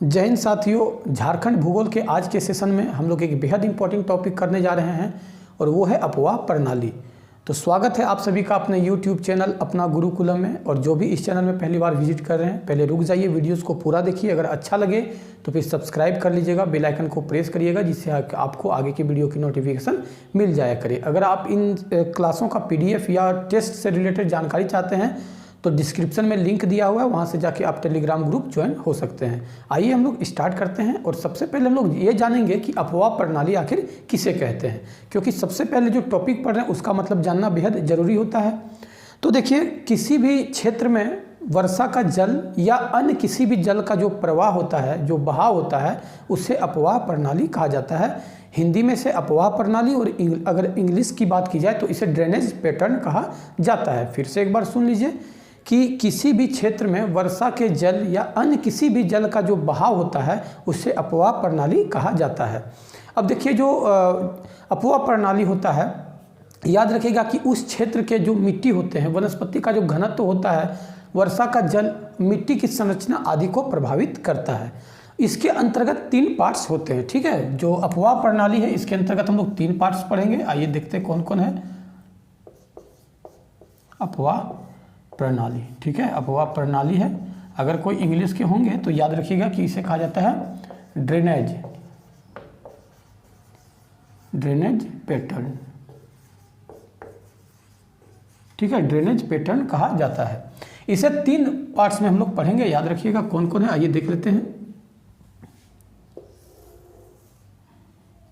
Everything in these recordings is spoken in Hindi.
जय हिंद साथियों, झारखंड भूगोल के आज के सेशन में हम लोग एक बेहद इंपॉर्टेंट टॉपिक करने जा रहे हैं और वो है अपवाह प्रणाली। तो स्वागत है आप सभी का अपने YouTube चैनल अपना गुरुकुलम में। और जो भी इस चैनल में पहली बार विजिट कर रहे हैं, पहले रुक जाइए, वीडियोस को पूरा देखिए। अगर अच्छा लगे तो फिर सब्सक्राइब कर लीजिएगा, बेल आइकन को प्रेस करिएगा, जिससे आपको आगे की वीडियो की नोटिफिकेशन मिल जाया करे। अगर आप इन क्लासों का PDF या टेस्ट से रिलेटेड जानकारी चाहते हैं तो डिस्क्रिप्शन में लिंक दिया हुआ है, वहाँ से जाके आप टेलीग्राम ग्रुप ज्वाइन हो सकते हैं। आइए हम लोग स्टार्ट करते हैं। और सबसे पहले हम लोग ये जानेंगे कि अपवाह प्रणाली आखिर किसे कहते हैं, क्योंकि सबसे पहले जो टॉपिक पढ़ रहे हैं उसका मतलब जानना बेहद ज़रूरी होता है। तो देखिए, किसी भी क्षेत्र में वर्षा का जल या अन्य किसी भी जल का जो प्रवाह होता है, जो बहाव होता है, उसे अपवाह प्रणाली कहा जाता है। हिंदी में से अपवाह प्रणाली, और अगर इंग्लिश की बात की जाए तो इसे ड्रेनेज पैटर्न कहा जाता है। फिर से एक बार सुन लीजिए कि किसी भी क्षेत्र में वर्षा के जल या अन्य किसी भी जल का जो बहाव होता है उसे अपवाह प्रणाली कहा जाता है। अब देखिए, जो अपवाह प्रणाली होता है, याद रखिएगा कि उस क्षेत्र के जो मिट्टी होते हैं, वनस्पति का जो घनत्व होता है, वर्षा का जल, मिट्टी की संरचना आदि को प्रभावित करता है। इसके अंतर्गत 3 पार्ट्स होते हैं। ठीक है, जो अपवाह प्रणाली है इसके अंतर्गत हम लोग 3 पार्ट्स पढ़ेंगे। आइए देखते हैं कौन कौन है। अपवाह प्रणाली, ठीक है, अपवाह प्रणाली है। अगर कोई इंग्लिश के होंगे तो याद रखिएगा कि इसे कहा जाता है ड्रेनेज पैटर्न। ठीक है, ड्रेनेज पैटर्न कहा जाता है। इसे 3 पार्ट्स में हम लोग पढ़ेंगे, याद रखिएगा कौन कौन है। आइए देख लेते हैं।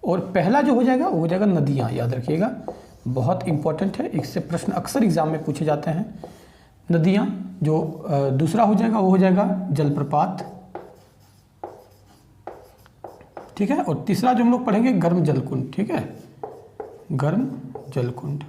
और पहला जो हो जाएगा वो हो जाएगा नदियाँ। याद रखिएगा, बहुत इंपॉर्टेंट है, इससे प्रश्न अक्सर एग्जाम में पूछे जाते हैं। नदियाँ। जो दूसरा हो जाएगा वो हो जाएगा जलप्रपात। ठीक है, और तीसरा जो हम लोग पढ़ेंगे गर्म जलकुंड। ठीक है, गर्म जलकुंड।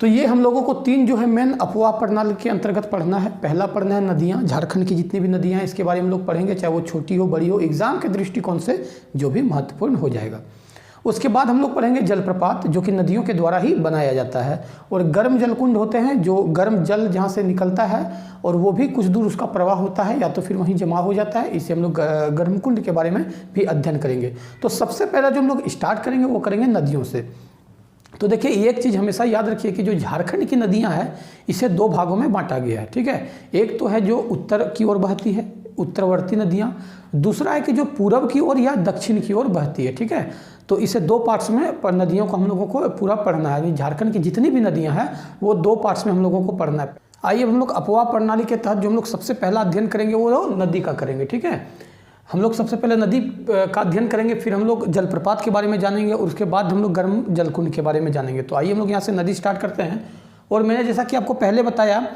तो ये हम लोगों को 3 जो है मेन अपवाह प्रणाली के अंतर्गत पढ़ना है। पहला पढ़ना है नदियाँ, झारखंड की जितनी भी नदियाँ हैं इसके बारे में हम लोग पढ़ेंगे, चाहे वो छोटी हो बड़ी हो, एग्जाम के दृष्टिकोण से जो भी महत्वपूर्ण हो जाएगा। उसके बाद हम लोग पढ़ेंगे जलप्रपात, जो कि नदियों के द्वारा ही बनाया जाता है। और गर्म जलकुंड होते हैं, जो गर्म जल जहाँ से निकलता है और वो भी कुछ दूर उसका प्रवाह होता है या तो फिर वहीं जमा हो जाता है, इसे हम लोग गर्म कुंड के बारे में भी अध्ययन करेंगे। तो सबसे पहला जो हम लोग स्टार्ट करेंगे वो करेंगे नदियों से। तो देखिए, एक चीज़ हमेशा याद रखिए कि जो झारखंड की नदियाँ हैं इसे 2 भागों में बांटा गया है। ठीक है, एक तो है जो उत्तर की ओर बहती है, उत्तरवर्ती नदियाँ। दूसरा है कि जो पूरब की ओर या दक्षिण की ओर बहती है। ठीक है, तो इसे 2 पार्ट्स में नदियों को हम लोगों को पूरा पढ़ना है। झारखंड की जितनी भी नदियाँ हैं वो 2 पार्ट्स में हम लोगों को पढ़ना है। आइए हम लोग अपवाह प्रणाली के तहत जो हम लोग सबसे पहला अध्ययन करेंगे वो नदी का करेंगे। ठीक है, हम लोग सबसे पहले नदी का अध्ययन करेंगे, फिर हम लोग जलप्रपात के बारे में जानेंगे और उसके बाद हम लोग गर्म जलकुंड के बारे में जानेंगे। तो आइए हम लोग यहाँ से नदी स्टार्ट करते हैं। और मैंने जैसा कि आपको पहले बताया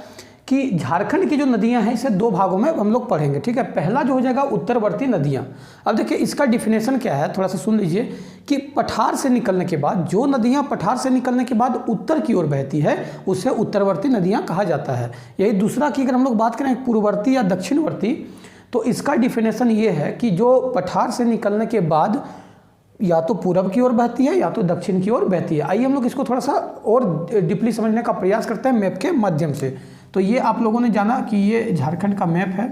कि झारखंड की जो नदियां हैं इसे 2 भागों में हम लोग पढ़ेंगे। ठीक है, पहला जो हो जाएगा उत्तरवर्ती नदियां। अब देखिए, इसका डिफिनेशन क्या है, थोड़ा सा सुन लीजिए कि पठार से निकलने के बाद, जो नदियां पठार से निकलने के बाद उत्तर की ओर बहती है उसे उत्तरवर्ती नदियां कहा जाता है। यही दूसरा की अगर हम लोग बात करें पूर्ववर्ती या दक्षिणवर्ती, तो इसका डिफिनेशन ये है कि जो पठार से निकलने के बाद या तो पूरब की ओर बहती है या तो दक्षिण की ओर बहती है। आइए हम लोग इसको थोड़ा सा और डीपली समझने का प्रयास करते हैं मैप के माध्यम से। तो ये आप लोगों ने जाना कि ये झारखंड का मैप है।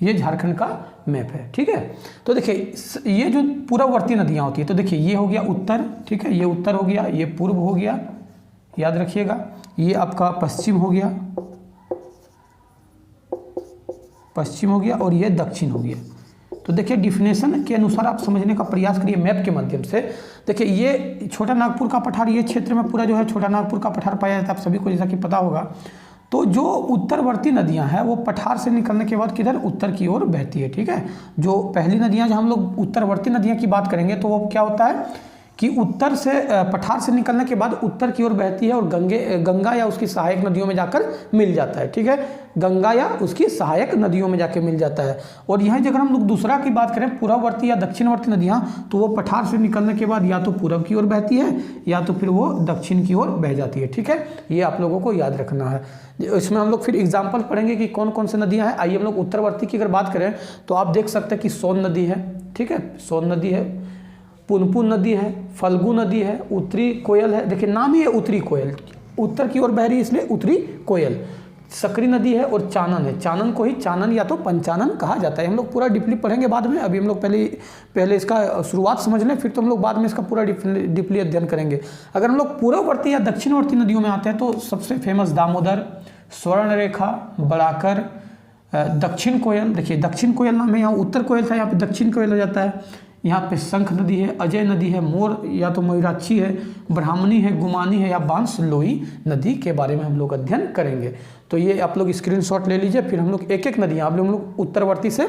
ये झारखंड का मैप है। ठीक है, तो देखिए, ये जो पूर्ववर्ती नदियां होती है, तो देखिए ये हो गया उत्तर। ठीक है, ये उत्तर हो गया, ये पूर्व हो गया, याद रखिएगा। ये आपका पश्चिम हो गया, और ये दक्षिण हो गया। तो देखिए, डिफिनेशन के अनुसार आप समझने का प्रयास करिए मैप के माध्यम से। देखिए, ये छोटा नागपुर का पठार, ये क्षेत्र में पूरा जो है छोटा नागपुर का पठार पाया जाता है, आप सभी को जैसा कि पता होगा। तो जो उत्तरवर्ती नदियां हैं वो पठार से निकलने के बाद किधर, उत्तर की ओर बहती है। ठीक है, जो पहली नदियां, जो हम लोग उत्तरवर्ती नदियां की बात करेंगे तो वो क्या होता है कि उत्तर से पठार से निकलने के बाद उत्तर की ओर बहती है और गंगा या उसकी सहायक नदियों में जाकर मिल जाता है। ठीक है, गंगा या उसकी सहायक नदियों में जाकर मिल जाता है। और यहाँ अगर हम लोग दूसरा की बात करें, पूर्ववर्ती या दक्षिणवर्ती नदियाँ, तो वो पठार से निकलने के बाद या तो पूरब की ओर बहती है या तो फिर वो दक्षिण की ओर बह जाती है। ठीक है, ये आप लोगों को याद रखना है। इसमें हम लोग फिर एग्जाम्पल पढ़ेंगे कि कौन कौन सी नदियाँ हैं। आइए हम लोग उत्तरवर्ती की अगर बात करें तो आप देख सकते हैं कि सोन नदी है। ठीक है, सोन नदी है। पुनपुन नदी है, फल्गु नदी है, उत्तरी कोयल है, देखिए नाम ही है उत्तरी कोयल, उत्तर की ओर बह रही है इसलिए उत्तरी कोयल। सकरी नदी है और चानन है, चानन को ही चानन या तो पंचानन कहा जाता है। हम लोग पूरा डीपली पढ़ेंगे बाद में, अभी हम लोग पहले इसका शुरुआत समझ लें, फिर तो हम लोग बाद में इसका पूरा डीपली अध्ययन करेंगे। अगर हम लोग पूर्ववर्ती या दक्षिणवर्ती नदियों में आते हैं तो सबसे फेमस दामोदर, स्वर्णरेखा, बड़ाकर, दक्षिण कोयल, देखिए दक्षिण कोयल नाम है, यहाँ उत्तर कोयल था, यहाँ पे दक्षिण कोयल हो जाता है। यहाँ पे शंख नदी है, अजय नदी है, मोर या तो मयूराक्षी है, ब्राह्मणी है, गुमानी है या बांसलोई नदी के बारे में हम लोग अध्ययन करेंगे। तो ये आप लोग स्क्रीनशॉट ले लीजिए, फिर हम लोग एक एक नदी हम लोग उत्तरवर्ती से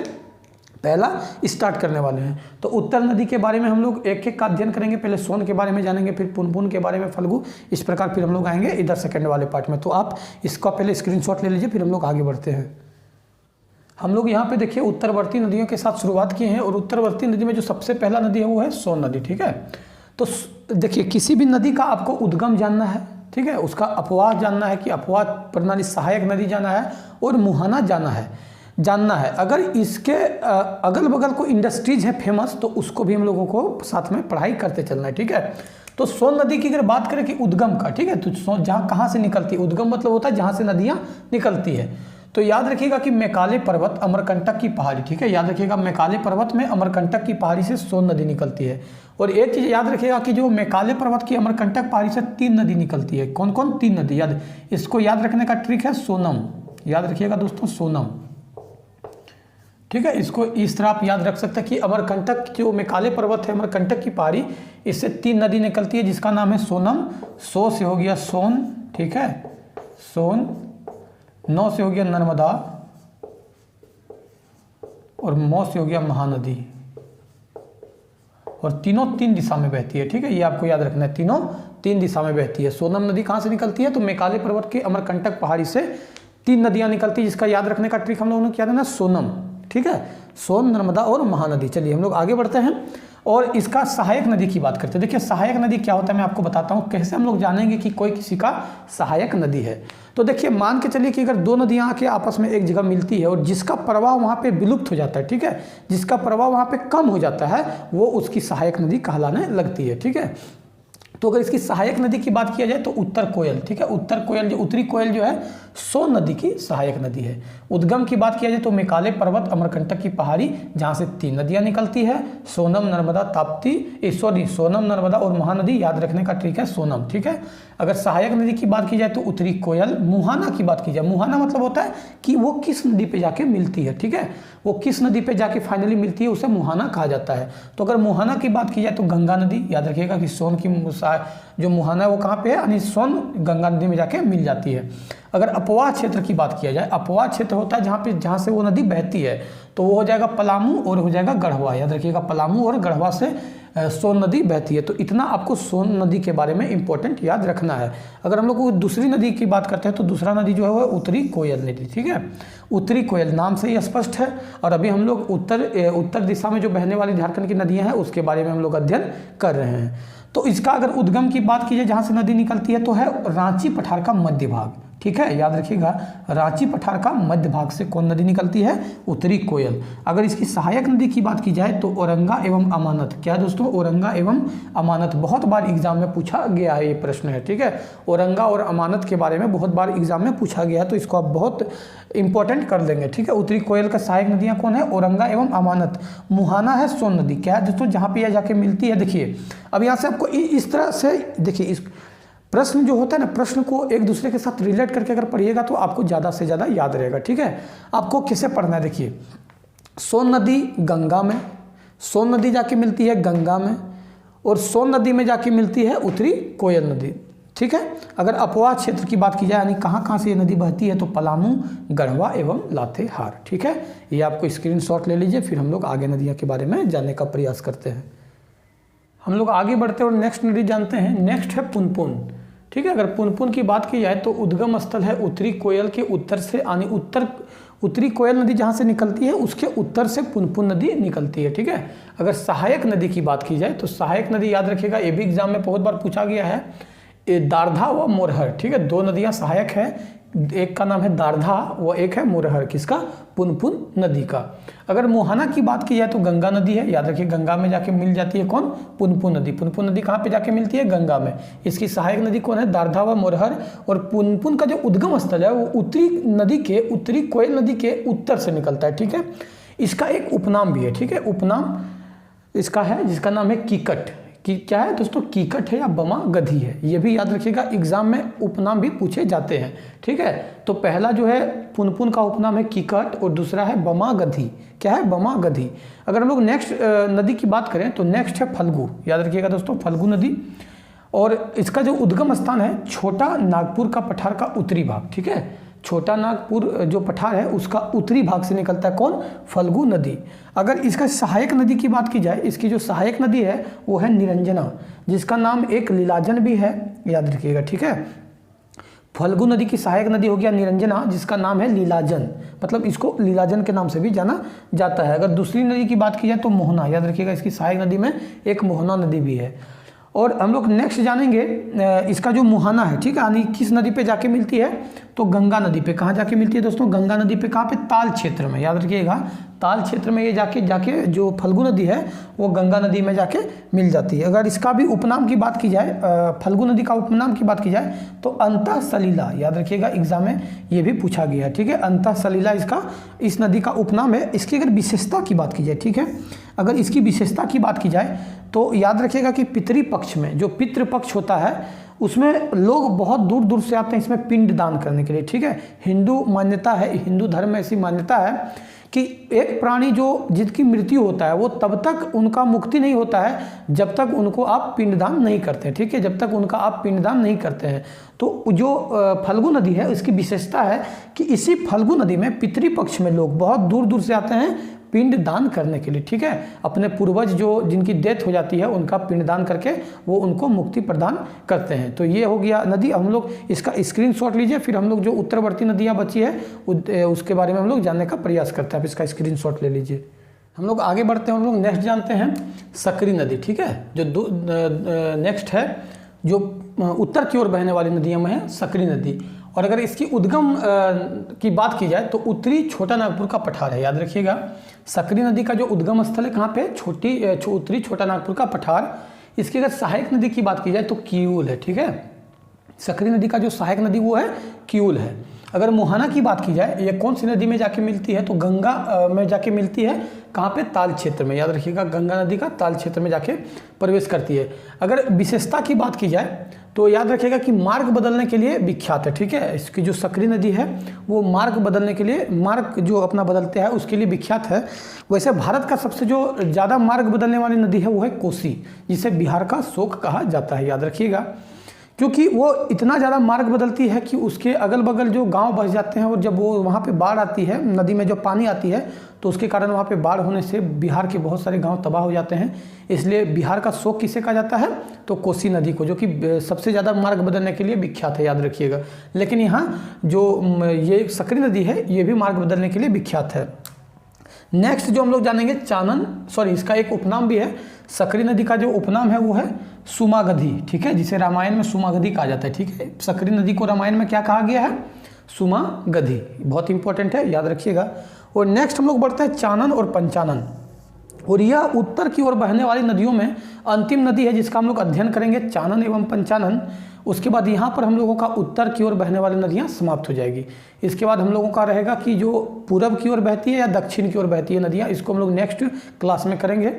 पहला स्टार्ट करने वाले हैं। तो उत्तर नदी के बारे में हम लोग एक एक का अध्ययन करेंगे, पहले सोन के बारे में जानेंगे, फिर पुनपुन के बारे में, फल्गु, इस प्रकार फिर हम लोग आएंगे इधर सेकंड वाले पार्ट में। तो आप इसका पहले स्क्रीनशॉट ले लीजिए, फिर हम लोग आगे बढ़ते हैं। हम लोग यहाँ पे देखिए उत्तरवर्ती नदियों के साथ शुरुआत किए हैं, और उत्तरवर्ती नदी में जो सबसे पहला नदी है वो है सोन नदी, ठीक है। तो देखिए किसी भी नदी का आपको उद्गम जानना है, ठीक है, उसका अपवाह जानना है कि अपवाह प्रणाली सहायक नदी जाना है और मुहाना जानना है। अगर इसके अगल बगल को इंडस्ट्रीज है फेमस तो उसको भी हम लोगों को साथ में पढ़ाई करते चलना है, ठीक है। तो सोन नदी की अगर बात करें कि उद्गम का, ठीक है, तो जहाँ कहाँ से निकलती है, उद्गम मतलब होता है जहाँ से नदियाँ निकलती है। तो याद रखिएगा कि मेकाले पर्वत, अमरकंटक की पहाड़ी, ठीक है, याद रखिएगा मेकाले पर्वत में अमरकंटक की पहाड़ी से सोन नदी निकलती है। और एक चीज़ याद रखिएगा कि जो मेकाले पर्वत की अमरकंटक पहाड़ी से 3 नदी निकलती है। कौन कौन? 3 नदी। इसको याद रखने का ट्रिक है सोनम, याद रखिएगा दोस्तों सोनम, ठीक है। इसको इस तरह आप याद रख सकते हैं कि अमरकंटक जो मेकाले पर्वत है, अमरकंटक की पहाड़ी, इससे 3 नदी निकलती है जिसका नाम है सोनम। सो से हो गया सोन, ठीक है, सोन। 9 से हो गया नर्मदा, और मौ से हो गया महानदी, और तीनों 3 दिशा में बहती है, ठीक है, ये आपको याद रखना है, तीनों 3 दिशा में बहती है। सोनम नदी कहाँ से निकलती है? तो मेकाले पर्वत के अमरकंटक पहाड़ी से 3 नदियाँ निकलती है, जिसका याद रखने का ट्रिक हम लोगों ने क्या देना? सोनम, ठीक है, सोन, नर्मदा और महानदी। चलिए हम लोग आगे बढ़ते हैं और इसका सहायक नदी की बात करते हैं। देखिए सहायक नदी क्या होता है मैं आपको बताता हूँ, कैसे हम लोग जानेंगे कि कोई किसी का सहायक नदी है। तो देखिए मान के चलिए कि अगर 2 नदियाँ आके आपस में एक जगह मिलती है और जिसका प्रवाह वहाँ पे विलुप्त हो जाता है, ठीक है, जिसका प्रवाह वहाँ पे कम हो जाता है, वो उसकी सहायक नदी कहलाने लगती है, ठीक है। तो अगर इसकी सहायक नदी की बात किया जाए तो उत्तर कोयल, ठीक है, उत्तर कोयल जो उत्तरी कोयल जो है सोन नदी की सहायक नदी है। उद्गम की बात किया जाए तो मेकाले पर्वत, अमरकंटक की पहाड़ी, जहाँ से 3 नदियाँ निकलती है, सोनम, नर्मदा, ताप्ती, सोनम, नर्मदा और महानदी, याद रखने का ट्रिक है सोनम, ठीक है। अगर सहायक नदी की बात की जाए तो उत्तरी कोयल। मुहाना की बात की जाए, मुहाना मतलब होता है कि वो किस नदी पे जाके मिलती है, ठीक है, वो किस नदी पे जाके फाइनली मिलती है, उसे मुहाना कहा जाता है। तो अगर मुहाना की बात की जाए तो गंगा नदी, याद रखिएगा कि सोन की जो मुहाना है वो कहाँ पे है, यानी सोन गंगा नदी में जाके मिल जाती है। अगर अपवाह क्षेत्र की बात किया जाए, अपवाह क्षेत्र होता है जहाँ से वो नदी बहती है, तो वो हो जाएगा पलामू और हो जाएगा गढ़वा, याद रखिएगा पलामू और गढ़वा से सोन नदी बहती है। तो इतना आपको सोन नदी के बारे में इंपॉर्टेंट याद रखना है। अगर हम लोग दूसरी नदी की बात करते हैं तो दूसरा नदी जो है वो उत्तरी कोयल नदी, ठीक है, उत्तरी कोयल नाम से ही स्पष्ट है। और अभी हम लोग उत्तर दिशा में जो बहने वाली झारखंड की नदियाँ हैं उसके बारे में हम लोग अध्ययन कर रहे हैं। तो इसका अगर उद्गम की बात की जाए जहाँ से नदी निकलती है तो है रांची पठार का मध्य भाग, ठीक है, याद रखिएगा रांची पठार का मध्य भाग से कौन नदी निकलती है? उत्तरी कोयल। अगर इसकी सहायक नदी की बात की जाए तो औरंगा एवं अमानत। क्या दोस्तों? औरंगा एवं अमानत, बहुत बार एग्जाम में पूछा गया है, ये प्रश्न है, ठीक है, औरंगा और अमानत के बारे में बहुत बार एग्जाम में पूछा गया है, तो इसको आप बहुत इंपॉर्टेंट कर देंगे, ठीक है। उत्तरी कोयल का सहायक नदियाँ कौन है? औरंगा एवं अमानत। मुहाना है सोन नदी, क्या है दोस्तों? जहाँ पे यह जाके मिलती है। देखिए अब यहाँ से आपको इस तरह से देखिए, इस प्रश्न जो होता है ना, प्रश्न को एक दूसरे के साथ रिलेट करके अगर पढ़िएगा तो आपको ज़्यादा से ज़्यादा याद रहेगा, ठीक है। आपको कैसे पढ़ना है? देखिए सोन नदी गंगा में, सोन नदी जाके मिलती है गंगा में, और सोन नदी में जाके मिलती है उत्तरी कोयल नदी, ठीक है। अगर अपवाह क्षेत्र की बात की जाए यानी कहाँ से ये नदी बहती है तो पलामू, गढ़वा एवं लातेहार, ठीक है। ये आपको स्क्रीनशॉट ले लीजिए, फिर हम लोग आगे नदियाँ के बारे में जानने का प्रयास करते हैं। हम लोग आगे बढ़ते हैं और नेक्स्ट नदी जानते हैं। नेक्स्ट है पुनपुन, ठीक है। अगर पुनपुन की बात की जाए तो उद्गम स्थल है उत्तरी कोयल के उत्तर से, यानी उत्तरी कोयल नदी जहाँ से निकलती है उसके उत्तर से पुनपुन नदी निकलती है, ठीक है। अगर सहायक नदी की बात की जाए तो सहायक नदी याद रखिएगा, ये भी एग्जाम में बहुत बार पूछा गया है, दारधा व मोरहर, ठीक है, 2 नदियाँ सहायक है। एक का नाम है दारधा, वो एक है मोरहर, किसका, पुनपुन नदी का। अगर मोहाना की बात की जाए तो गंगा नदी है, याद रखिए गंगा में जाके मिल जाती है कौन, पुनपुन नदी। पुनपुन नदी कहाँ पे जाके मिलती है, गंगा में। इसकी सहायक नदी कौन है, दारधा व मोरहर। और पुनपुन का जो उद्गम स्थल है वो उत्तरी नदी के, उत्तरी कोयल नदी के उत्तर से निकलता है, ठीक है। इसका एक उपनाम भी है, ठीक है, उपनाम इसका है जिसका नाम है कीकट। कि क्या है दोस्तों, कीकट है या बमा गधी है, ये भी याद रखिएगा, एग्जाम में उपनाम भी पूछे जाते हैं, ठीक है। तो पहला जो है पुनपुन का उपनाम है कीकट और दूसरा है बमा गधी। क्या है, बमा गधी। अगर हम लोग नेक्स्ट नदी की बात करें तो नेक्स्ट है फल्गु, याद रखिएगा दोस्तों, फल्गु नदी। और इसका जो उद्गम स्थान है छोटा नागपुर का पठार का उत्तरी भाग, ठीक है। छोटा नागपुर जो पठार है उसका उत्तरी भाग से निकलता है कौन, फल्गु नदी। अगर इसका सहायक नदी की बात की जाए, इसकी जो सहायक नदी है वो है निरंजना, जिसका नाम एक लीलाजन भी है, याद रखिएगा, ठीक है। फल्गु नदी की सहायक नदी हो गया निरंजना, जिसका नाम है लीलाजन, मतलब इसको लीलाजन के नाम से भी जाना जाता है। अगर दूसरी नदी की बात की जाए तो मोहना, याद रखिएगा इसकी सहायक नदी में एक मोहना नदी भी है। और हम लोग नेक्स्ट जानेंगे इसका जो मुहाना है, ठीक है, यानी किस नदी पे जाके मिलती है, तो गंगा नदी पे। कहाँ जाके मिलती है दोस्तों, गंगा नदी पे। कहाँ पे, ताल क्षेत्र में, याद रखिएगा, ताल क्षेत्र में ये जाके जो फल्गु नदी है वो गंगा नदी में जाके मिल जाती है। अगर इसका भी उपनाम की बात की जाए, फल्गु नदी का उपनाम की बात की जाए तो अंतः सलीला, याद रखिएगा एग्जाम में ये भी पूछा गया है, ठीक है। अंतः सलीला इसका, इस नदी का उपनाम है। इसकी अगर विशेषता की बात की जाए, ठीक है, अगर इसकी विशेषता की बात की जाए तो याद रखिएगा कि पितृपक्ष में, जो पितृपक्ष होता है उसमें लोग बहुत दूर दूर से आते हैं इसमें पिंड दान करने के लिए, ठीक है। हिंदू मान्यता है, हिंदू धर्म में ऐसी मान्यता है कि एक प्राणी जो जिसकी मृत्यु होता है वो तब तक उनका मुक्ति नहीं होता है जब तक उनको आप पिंडदान नहीं करते हैं, ठीक है, जब तक उनका आप पिंडदान नहीं करते हैं। तो जो फल्गु नदी है इसकी विशेषता है कि इसी फल्गु नदी में पितृपक्ष में लोग बहुत दूर दूर से आते हैं पिंड दान करने के लिए, ठीक है। अपने पूर्वज जो जिनकी डेथ हो जाती है उनका पिंड दान करके वो उनको मुक्ति प्रदान करते हैं। तो ये हो गया नदी। हम लोग इसका स्क्रीनशॉट लीजिए, फिर हम लोग जो उत्तरवर्ती नदियाँ बची है उसके बारे में हम लोग जानने का प्रयास करते हैं। आप इसका स्क्रीनशॉट ले लीजिए। हम लोग आगे बढ़ते हैं, हम लोग नेक्स्ट जानते हैं सकरी नदी, ठीक है। जो नेक्स्ट है जो उत्तर की ओर बहने वाली नदियों में है सकरी नदी। और अगर इसकी उद्गम की बात की जाए तो उत्तरी छोटा नागपुर का पठार है, याद रखिएगा। सकरी नदी का जो उद्गम स्थल है कहाँ पे, उत्तरी छोटा नागपुर का पठार। इसकी अगर सहायक नदी की बात की जाए तो किऊल है, ठीक है। सकरी नदी का जो सहायक नदी वो है किऊल है। अगर मोहाना की बात की जाए, ये कौन सी नदी में जाके मिलती है, तो गंगा में जाके मिलती है। कहाँ पे, ताल क्षेत्र में, याद रखिएगा गंगा नदी का ताल क्षेत्र में जाके प्रवेश करती है। अगर विशेषता की बात की जाए तो याद रखिएगा कि मार्ग बदलने के लिए विख्यात है, ठीक है। इसकी जो सकरी नदी है वो मार्ग बदलने के लिए, मार्ग जो अपना बदलते हैं उसके लिए विख्यात है। वैसे भारत का सबसे जो ज़्यादा मार्ग बदलने वाली नदी है वो है कोसी, जिसे बिहार का शोक कहा जाता है, याद रखिएगा। क्योंकि वो इतना ज़्यादा मार्ग बदलती है कि उसके अगल बगल जो गांव बस जाते हैं और जब वो वहाँ पे बाढ़ आती है, नदी में जो पानी आती है तो उसके कारण वहाँ पे बाढ़ होने से बिहार के बहुत सारे गांव तबाह हो जाते हैं। इसलिए बिहार का शोक किसे कहा जाता है, तो कोसी नदी को, जो कि सबसे ज़्यादा मार्ग बदलने के लिए विख्यात है, याद रखिएगा। लेकिन यहाँ जो ये सकरी नदी है ये भी मार्ग बदलने के लिए विख्यात है। नेक्स्ट जो हम लोग जानेंगे इसका एक उपनाम भी है। सकरी नदी का जो उपनाम है वो है सुमागधी, ठीक है, जिसे रामायण में सुमागधी कहा जाता है, ठीक है। सकरी नदी को रामायण में क्या कहा गया है, सुमागधी, बहुत इंपॉर्टेंट है, याद रखिएगा। और नेक्स्ट हम लोग बढ़ते हैं चानन और पंचानन। और यह उत्तर की ओर बहने वाली नदियों में अंतिम नदी है जिसका हम लोग अध्ययन करेंगे, चानन एवं पंचानन। उसके बाद यहाँ पर हम लोगों का उत्तर की ओर बहने वाली नदियाँ समाप्त हो जाएगी। इसके बाद हम लोगों का रहेगा कि जो पूरब की ओर बहती है या दक्षिण की ओर बहती है नदियाँ, इसको हम लोग नेक्स्ट क्लास में करेंगे।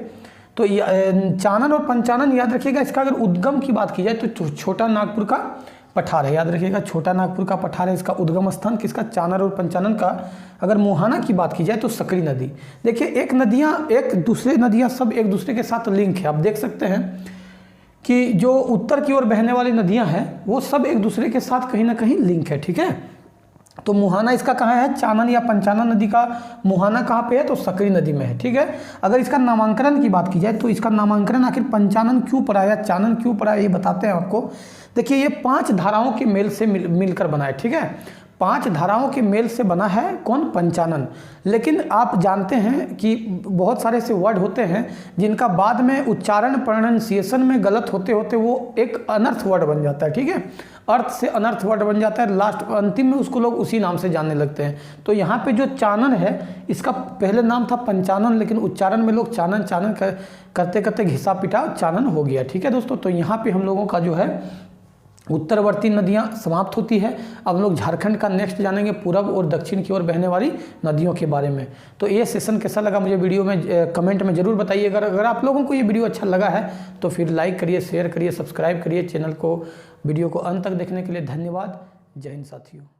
तो चानन और पंचानन याद रखिएगा। इसका अगर उद्गम की बात की जाए तो छोटा नागपुर का पठार है, याद रखिएगा, छोटा नागपुर का पठार है इसका उद्गम स्थान, किसका, चानन और पंचानन का। अगर मोहाना की बात की जाए तो सकरी नदी। देखिए एक नदियाँ सब एक दूसरे के साथ लिंक है। आप देख सकते हैं कि जो उत्तर की ओर बहने वाली नदियाँ हैं वो सब एक दूसरे के साथ कहीं ना कहीं लिंक है, ठीक है। तो मुहाना इसका कहाँ है, चानन या पंचानन नदी का मुहाना कहाँ पे है, तो सकरी नदी में है, ठीक है। अगर इसका नामांकन की बात की जाए तो इसका नामांकन आखिर पंचानन क्यों पड़ा या चानन क्यों पड़ा, ये बताते हैं आपको। देखिए ये 5 धाराओं के मेल से मिलकर बना है, ठीक है। 5 धाराओं के मेल से बना है कौन? पंचानन। लेकिन आप जानते हैं कि बहुत सारे ऐसे वर्ड होते हैं जिनका बाद में उच्चारण प्रोनाउंसिएशन में गलत होते होते वो एक अनर्थ वर्ड बन जाता है, ठीक है, अर्थ से अनर्थ वर्ड बन जाता है, लास्ट अंतिम में उसको लोग उसी नाम से जानने लगते हैं। तो यहाँ पे जो चानन है इसका पहले नाम था पंचानन, लेकिन उच्चारण में लोग चानन चानन करते करते घिसा पिटा चानन हो गया, ठीक है दोस्तों। तो यहाँ पे हम लोगों का जो है उत्तरवर्ती नदियाँ समाप्त होती है। अब हम लोग झारखंड का नेक्स्ट जानेंगे, पूरब और दक्षिण की ओर बहने वाली नदियों के बारे में। तो ये सेशन कैसा लगा मुझे वीडियो में कमेंट में ज़रूर बताइएगा। अगर आप लोगों को ये वीडियो अच्छा लगा है तो फिर लाइक करिए, शेयर करिए, सब्सक्राइब करिए चैनल को। वीडियो को अंत तक देखने के लिए धन्यवाद। जय हिंद साथियों।